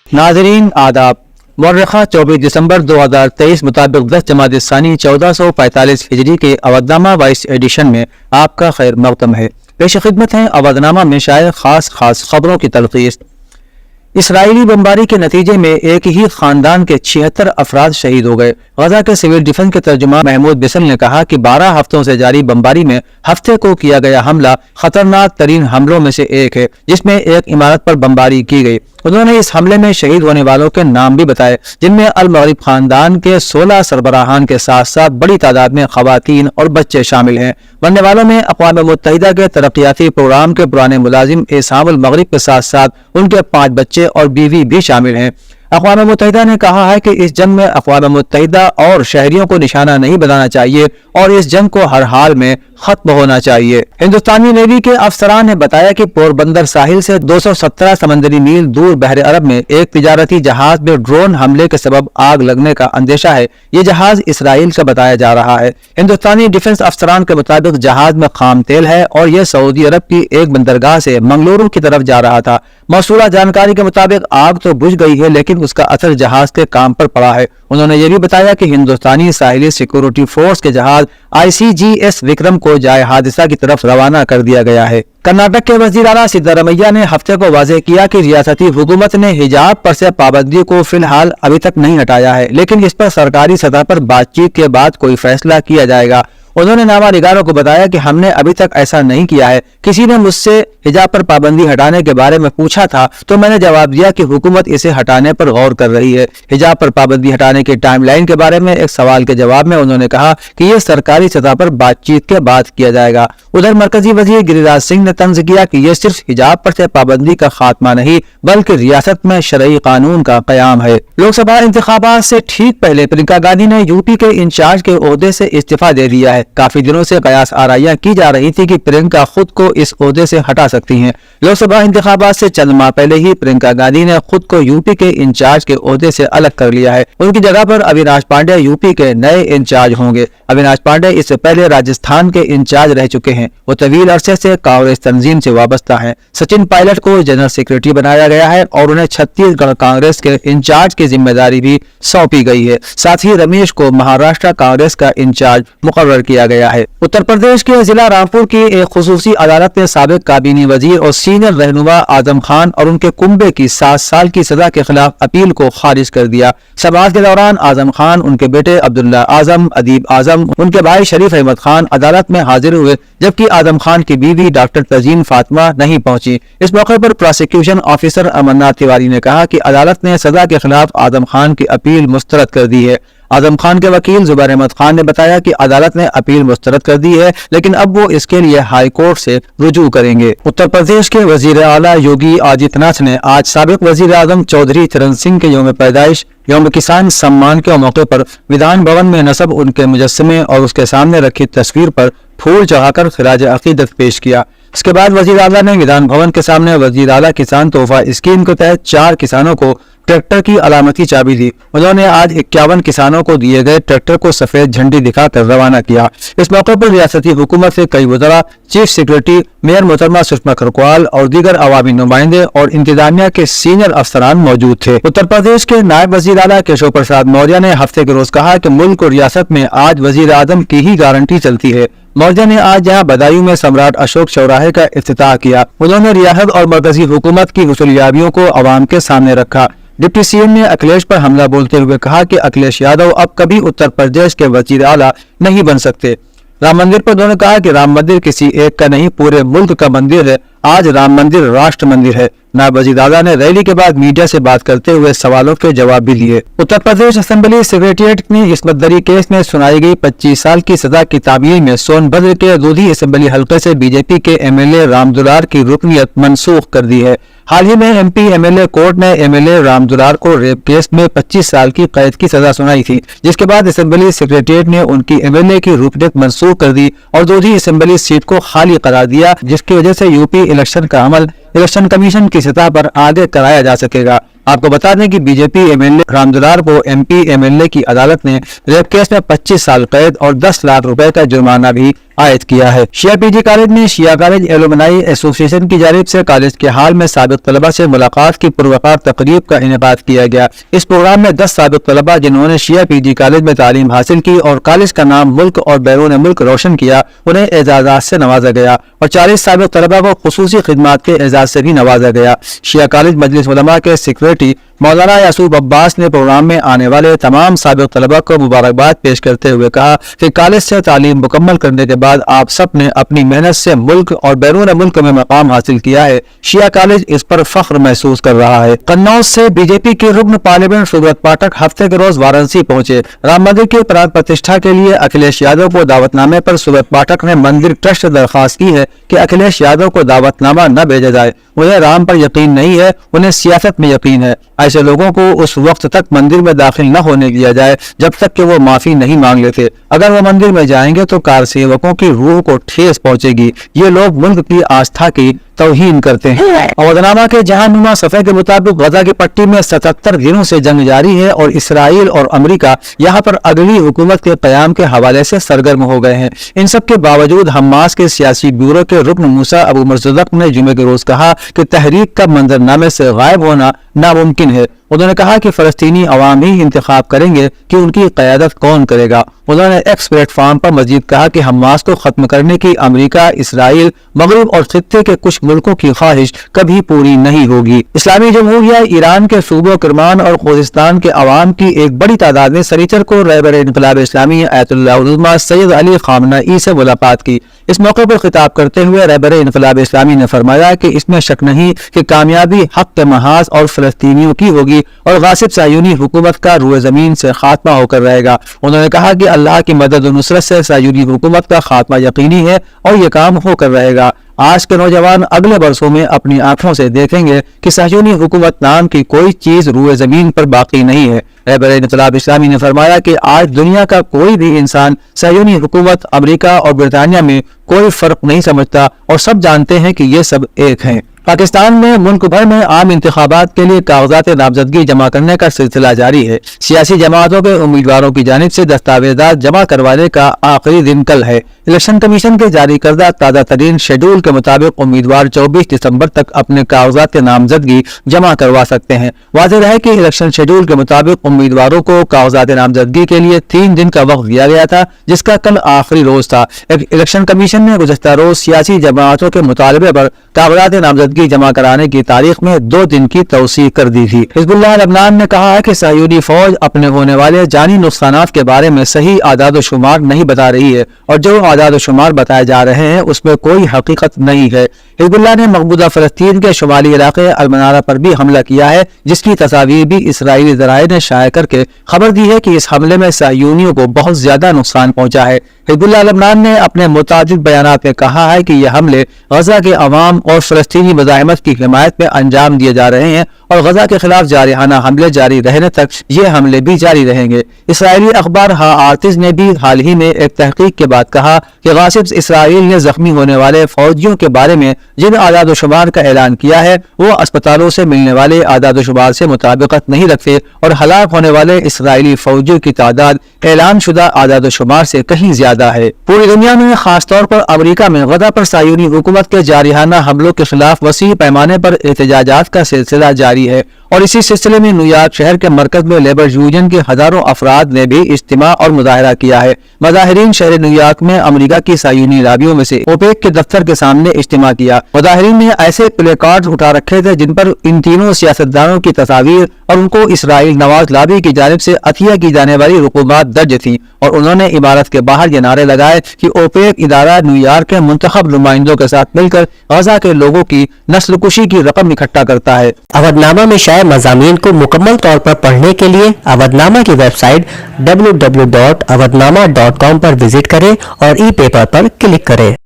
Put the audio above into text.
नाजरीन आदाब। मौर्रखा 24 दिसंबर 2023 मुताबिक 10 जमाद सानी 1445 हिजरी के अवधनामा वाइस एडिशन में आपका खैर मक़दम है। पेश खिदमत है अवधनामा में शाये खास खबरों की तलखीस। इसराइली बमबारी के नतीजे में एक ही खानदान के 76 अफराद शहीद हो गए। गजा के सिविल डिफेंस के तर्जुमान महमूद बिसल ने कहा कि 12 हफ्तों से जारी बमबारी में हफ्ते को किया गया हमला खतरनाक तरीन हमलों में से एक है, जिसमें एक इमारत पर बमबारी की गई। उन्होंने इस हमले में शहीद होने वालों के नाम भी बताए, जिनमें अल मगरिब खानदान के 16 सरबराहान के साथ साथ बड़ी तादाद में खवातीन और बच्चे शामिल हैं। मरने वालों में अक़वाम मुत्तहिदा के तरक्याती प्रोग्राम के पुराने मुलाजिम एसाम अल मगरिब के साथ साथ उनके 5 बच्चे और बीवी भी शामिल हैं। अक़वाम मुत्तहिदा ने कहा है कि इस जंग में अक़वाम मुत्तहिदा और शहरियों को निशाना नहीं बनाना चाहिए और इस जंग को हर हाल में खत्म होना चाहिए। हिंदुस्तानी नेवी के अफसरान ने बताया कि पोरबंदर साहिल से 217 समंदरी मील दूर बहर अरब में एक तिजारती जहाज में ड्रोन हमले के सबब आग लगने का अंदेशा है। ये जहाज इसराइल का बताया जा रहा है। हिंदुस्तानी डिफेंस अफसरान के मुताबिक जहाज में खाम तेल है और यह सऊदी अरब की एक बंदरगाह से मंगलुरु की तरफ जा रहा था। मौसूला जानकारी के मुताबिक आग तो बुझ गई है, लेकिन उसका असर जहाज के काम पर पड़ा है। उन्होंने ये भी बताया कि हिंदुस्तानी साहिली सिक्योरिटी फोर्स के जहाज ICGS विक्रम को जाए हादसा की तरफ रवाना कर दिया गया है। कर्नाटक के वजीर आला सिद्धारमैया ने हफ्ते को वाज़ेह किया कि रियासती हुकूमत ने हिजाब पर से पाबंदी को फिलहाल अभी तक नहीं हटाया है, लेकिन इस पर सरकारी सतह पर बातचीत के बाद कोई फैसला किया जाएगा। उन्होंने नामा निगारों को बताया कि हमने अभी तक ऐसा नहीं किया है। किसी ने मुझसे हिजाब पर पाबंदी हटाने के बारे में पूछा था तो मैंने जवाब दिया कि हुकूमत इसे हटाने पर गौर कर रही है। हिजाब पर पाबंदी हटाने की टाइमलाइन के बारे में एक सवाल के जवाब में उन्होंने कहा कि यह सरकारी सतह पर बातचीत के बाद किया जाएगा। उधर मरकजी वजीर गिरिराज सिंह ने तंज किया कि यह सिर्फ हिजाब पर से पाबंदी का खात्मा नहीं बल्कि रियासत में शरई कानून का कयाम है। लोकसभा इंतखाबात से ठीक पहले प्रियंका गांधी ने यूपी के इंचार्ज के ओहदे से इस्तीफा दे दिया है। काफी दिनों से कयास आराइयां की जा रही थी कि प्रियंका खुद को इस ओहदे से हटा सकती हैं। लोकसभा इंतखाबात से चंद माह पहले ही प्रियंका गांधी ने खुद को यूपी के इंचार्ज के ओहदे से अलग कर लिया है। उनकी जगह पर अविनाश पांडे यूपी के नए इंचार्ज होंगे। अविनाश पांडे इससे पहले राजस्थान के इंचार्ज रह चुके हैं। वो तवील अरसे से कांग्रेस तंजीम से वाबस्ता हैं। सचिन पायलट को जनरल सेक्रेटरी बनाया गया है और उन्हें छत्तीसगढ़ कांग्रेस के इंचार्ज की जिम्मेदारी भी सौंपी गई है। साथ ही रमेश को महाराष्ट्र कांग्रेस का इंचार्ज मुकर्रर किया गया है। उत्तर प्रदेश के जिला रामपुर की एक खुसूसी अदालत ने साबिक काबीनी वजीर और सीनियर रहनुमा आजम खान और उनके कुंबे की 7 साल की सजा के खिलाफ अपील को खारिज कर दिया। समाअत के दौरान आजम खान, उनके बेटे अब्दुल्ला आजम, अदीब आजम, उनके भाई शरीफ अहमद खान अदालत में हाजिर हुए, जबकि आजम खान की बीवी डॉक्टर तजीन फातिमा नहीं पहुंची। इस मौके पर प्रोसिक्यूशन ऑफिसर अमरनाथ तिवारी ने कहा कि अदालत ने सजा के खिलाफ आजम खान की अपील मुस्तरद कर दी है। आजम खान के वकील जुबैर अहमद खान ने बताया कि अदालत ने अपील मुस्तरद कर दी है, लेकिन अब वो इसके लिए हाई कोर्ट से रुजू करेंगे। उत्तर प्रदेश के वजीर आला योगी आदित्यनाथ ने आज साबिक वजीर आजम चौधरी चरण सिंह के यौम पैदाइश यौम किसान सम्मान के मौके पर विधान भवन में नस्ब उनके मुजस्समे और उसके सामने रखी तस्वीर पर फूल चढ़ाकर खिराज अकीदत पेश किया। इसके बाद वजीर आला ने विधान भवन के सामने वजीर आला किसान तोहफा स्कीम के तहत 4 किसानों को ट्रैक्टर की अलामती चाबी दी। उन्होंने आज 51 किसानों को दिए गए ट्रैक्टर को सफेद झंडी दिखाकर रवाना किया। इस मौके पर रियासती हुकूमत से कई वज़रा, चीफ सेक्रेटरी, मेयर मोहतरमा सुषमा खरकवाल और दीगर अवामी नुमाइंदे और इंतजामिया के सीनियर अफसरान मौजूद थे। उत्तर प्रदेश के नायब वजीर आला केशव प्रसाद मौर्य ने हफ्ते के रोज कहा कि मुल्क और रियासत में आज वजीर आजम की ही गारंटी चलती है। मौर्य ने आज यहाँ बदायूं में सम्राट अशोक चौराहे का इफ्तिताह किया। उन्होंने रियासत और मरकजी हुकूमत की हुसूलियाबियों को अवाम के सामने रखा। डिप्टी सीएम ने अखिलेश पर हमला बोलते हुए कहा कि अखिलेश यादव अब कभी उत्तर प्रदेश के वजीर आला नहीं बन सकते। राम मंदिर पर उन्होंने कहा कि राम मंदिर किसी एक का नहीं, पूरे मुल्क का मंदिर है। आज राम मंदिर राष्ट्र मंदिर है। नायब वजीर आला ने रैली के बाद मीडिया से बात करते हुए सवालों के जवाब भी दिए। उत्तर प्रदेश असेंबली सेक्रेटेरिएट में इस्मत दरी केस में सुनाई गई 25 साल की सजा की तामील में सोनभद्र के दूधी असेंबली हल्के से बीजेपी के एमएलए राम दुलार की रुकनियत मनसूख कर दी है। हाल ही में एमपी एमएलए कोर्ट ने एमएलए राम दुलार को रेप केस में 25 साल की कैद की सजा सुनाई थी, जिसके बाद असेंबली सेक्रेटेरिएट ने उनकी एमएलए की रुकनियत मनसूख कर दी और दूधी असेंबली सीट को खाली करार दिया, जिसकी वजह से यूपी इलेक्शन का अमल इलेक्शन कमीशन की सतह पर आगे कराया जा सकेगा। आपको बता दें कि बीजेपी एमएलए राम दुलार को एमपी एमएलए की अदालत ने रेप केस में 25 साल कैद और 10 लाख रुपए का जुर्माना भी عائد کیا ہے۔ شیعہ پی جی کالج میں شیعہ کالج ایلومنائی ایسوسیشن کی جانب سے کالج کے حال میں سابق طلبہ سے ملاقات کی پروقار تقریب کا انعقاد کیا گیا۔ اس پروگرام میں 10 سابق طلبہ جنہوں نے شیعہ پی جی کالج میں تعلیم حاصل کی اور کالج کا نام ملک اور بیرون ملک روشن کیا، انہیں اعزازات سے نوازا گیا اور 40 سابق طلبہ کو خصوصی خدمات کے اعزاز سے بھی نوازا گیا۔ شیعہ کالج مجلس علماء کے سیکریٹری مولانا یعقوب عباس نے پروگرام میں آنے والے تمام سابق طلبہ کو مبارکباد پیش کرتے ہوئے کہا کہ کالج سے تعلیم مکمل کرنے کے بعد آپ سب نے اپنی محنت سے ملک اور بیرون ملک میں مقام حاصل کیا ہے۔ شیعہ کالج اس پر فخر محسوس کر رہا ہے۔ قنوج سے بی جے پی کے رکن پارلیمنٹ سبرت پاٹھک ہفتے کے روز وارانسی پہنچے۔ رام مندر کے پران پرتشٹھا کے لیے اکھلیش یادو کو دعوت نامے پر سبرت پاٹھک نے مندر ٹرسٹ سے درخواست کی ہے کہ اکھلیش یادو کو دعوت نامہ نہ بھیجا جائے۔ انہیں رام پر یقین نہیں ہے، انہیں سیاست میں یقین ہے۔ ایسے لوگوں کو اس وقت تک مندر میں داخل نہ ہونے دیا جائے جب تک کہ وہ معافی نہیں مانگ لیتے۔ اگر وہ مندر میں جائیں گے تو کار سیوکوں کی روح کو ٹھیس پہنچے گی۔ یہ لوگ ملک کی آستھا کی توہین کرتے ہیں۔ عہدنامہ کے جہاں نما صفحے کے مطابق غزہ کی پٹی میں 77 دنوں سے جنگ جاری ہے اور اسرائیل اور امریکہ یہاں پر اگلی حکومت کے قیام کے حوالے سے سرگرم ہو گئے ہیں۔ ان سب کے باوجود حماس کے سیاسی بیورو کے رکن موسیٰ ابو مرزدق نے جمعے کے روز کہا کہ تحریک کا منظرنامے سے غائب ہونا ناممکن ہے۔ انہوں نے کہا کہ فلسطینی عوام ہی انتخاب کریں گے کہ ان کی قیادت کون کرے گا۔ انہوں نے ایکس پلیٹ فارم پر مزید کہا کہ حماس کو ختم کرنے کی امریکہ، اسرائیل، مغرب اور خطے کے کچھ ملکوں کی خواہش کبھی پوری نہیں ہوگی۔ اسلامی جمہوریہ ایران کے صوبوں کرمان اور خوزستان کے عوام کی ایک بڑی تعداد نے سنیچر کو رہبر انقلاب اسلامی آیت اللہ العظمہ سید علی خامنہ سے ملاقات کی۔ اس موقع پر خطاب کرتے ہوئے رہبر انقلاب اسلامی نے فرمایا کہ اس میں شک نہیں کہ کامیابی حق کے محاذ اور فلسطینیوں کی ہوگی اور غاصب صہیونی حکومت کا روئے زمین سے خاتمہ ہو کر رہے گا۔ انہوں نے کہا کہ اللہ کی مدد و نصرت سے صہیونی حکومت کا خاتمہ یقینی ہے اور یہ کام ہو کر رہے گا۔ آج کے نوجوان اگلے برسوں میں اپنی آنکھوں سے دیکھیں گے کہ صہیونی حکومت نام کی کوئی چیز روئے زمین پر باقی نہیں ہے۔ رہبر انقلاب اسلامی نے فرمایا کہ آج دنیا کا کوئی بھی انسان صہیونی حکومت، امریکہ اور برطانیہ میں کوئی فرق نہیں سمجھتا اور سب جانتے ہیں کہ یہ سب ایک ہیں۔ پاکستان میں ملک بھر میں عام انتخابات کے لیے کاغذات نامزدگی جمع کرنے کا سلسلہ جاری ہے۔ سیاسی جماعتوں کے امیدواروں کی جانب سے دستاویزات جمع کروانے کا آخری دن کل ہے۔ الیکشن کمیشن کے جاری کردہ تازہ ترین شیڈول کے مطابق امیدوار 24 دسمبر تک اپنے کاغذات نامزدگی جمع کروا سکتے ہیں۔ واضح ہے کہ الیکشن شیڈول کے مطابق امیدواروں کو کاغذات نامزدگی کے لیے 3 دن کا وقت دیا گیا تھا، جس کا کل آخری روز تھا۔ الیکشن کمیشن نے گزشتہ روز سیاسی جماعتوں کے مطالبے پر کاغذات نامزدگی جمع کرانے کی تاریخ میں 2 دن کی توسیع کر دی تھی۔ حزب اللہ لبنان نے کہا ہے کہ صہیونی فوج اپنے ہونے والے جانی نقصانات کے بارے میں صحیح اعداد و شمار نہیں بتا رہی ہے اور جو اعداد و شمار بتائے جا رہے ہیں اس میں کوئی حقیقت نہیں ہے۔ حزب اللہ نے مقبوضہ فلسطین کے شمالی علاقے المنارہ پر بھی حملہ کیا ہے، جس کی تصاویر بھی اسرائیلی ذرائع نے شائع کر کے خبر دی ہے کہ اس حملے میں صہیونیوں کو بہت زیادہ نقصان پہنچا ہے۔ حزب اللہ لبنان نے اپنے متعدد بیانات میں کہا ہے کہ یہ حملے غزہ کے عوام اور فلسطینی مزاحمت کی حمایت میں انجام دیے جا رہے ہیں اور غزہ کے خلاف جارحانہ حملے جاری رہنے تک یہ حملے بھی جاری رہیں گے۔ اسرائیلی اخبار ہارٹز نے بھی حال ہی میں ایک تحقیق کے بعد کہا کہ غاصب اسرائیل نے زخمی ہونے والے فوجیوں کے بارے میں جن اعداد و شمار کا اعلان کیا ہے وہ اسپتالوں سے ملنے والے اعداد و شمار سے مطابقت نہیں رکھتے اور ہلاک ہونے والے اسرائیلی فوجیوں کی تعداد اعلان شدہ اعداد و شمار سے کہیں زیادہ ہے۔ پوری دنیا میں خاص طور پر امریکہ میں غزہ پر صہیونی حکومت کے جارحانہ حملوں کے خلاف وسیع پیمانے پر احتجاجات کا سلسلہ جاری ہے اور اسی سلسلے میں نیویارک شہر کے مرکز میں لیبر یونین کے ہزاروں افراد نے بھی اجتماع اور مظاہرہ کیا ہے۔ مظاہرین شہر نیویارک میں امریکہ کی صہیونی لابیوں میں سے اوپیک کے دفتر کے سامنے اجتماع کیا۔ مظاہرین نے ایسے پلے کارڈز اٹھا رکھے تھے جن پر ان تینوں سیاستدانوں کی تصاویر اور ان کو اسرائیل نواز لابی کی جانب سے عطیہ کی جانے والی رقومات درج تھیں اور انہوں نے عمارت کے باہر یہ نعرے لگائے کہ اوپیک ادارہ نیویارک کے منتخب نمائندوں کے ساتھ مل کر غزہ کے لوگوں کی نسل کشی کی رقم اکٹھا کرتا ہے۔ اودنامہ میں شائع مضامین کو مکمل طور پر پڑھنے کے لیے اودنامہ کی ویب سائٹ www.awadnama.com پر وزٹ کریں اور ای پیپر پر کلک کریں۔